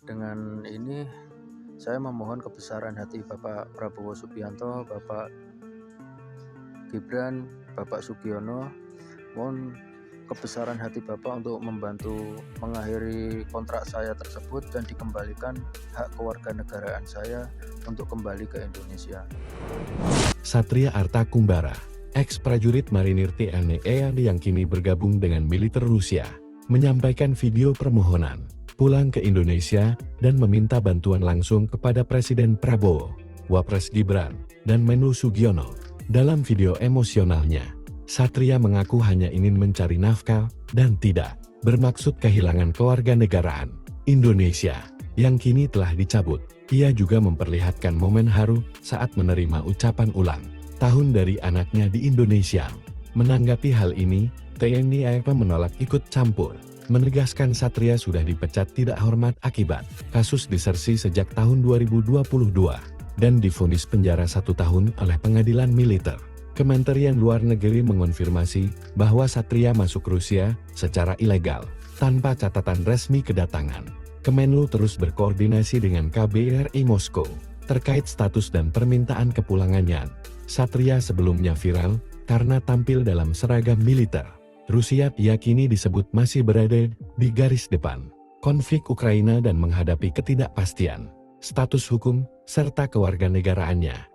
Dengan ini saya memohon kebesaran hati Bapak Prabowo Subianto, Bapak Gibran, Bapak Sugiono. Mohon kebesaran hati Bapak untuk membantu mengakhiri kontrak saya tersebut dan dikembalikan hak kewarganegaraan saya untuk kembali ke Indonesia. Satria Arta Kumbara, ex-prajurit marinir TNI AD yang kini bergabung dengan militer Rusia, menyampaikan video permohonan pulang ke Indonesia dan meminta bantuan langsung kepada Presiden Prabowo, Wapres Gibran, dan Menlu Sugiono. Dalam video emosionalnya, Satria mengaku hanya ingin mencari nafkah dan tidak bermaksud kehilangan kewarganegaraan Indonesia yang kini telah dicabut. Ia juga memperlihatkan momen haru saat menerima ucapan ulang tahun dari anaknya di Indonesia. Menanggapi hal ini, TNI AD menolak ikut campur, menegaskan Satria sudah dipecat tidak hormat akibat kasus disersi sejak tahun 2022 dan divonis penjara 1 tahun oleh pengadilan militer. Kementerian Luar Negeri mengonfirmasi bahwa Satria masuk Rusia secara ilegal, tanpa catatan resmi kedatangan. Kemenlu terus berkoordinasi dengan KBRI Moskow terkait status dan permintaan kepulangannya. Satria sebelumnya viral karena tampil dalam seragam militer. Rusia yakini disebut masih berada di garis depan konflik Ukraina dan menghadapi ketidakpastian status hukum serta kewarganegaraannya.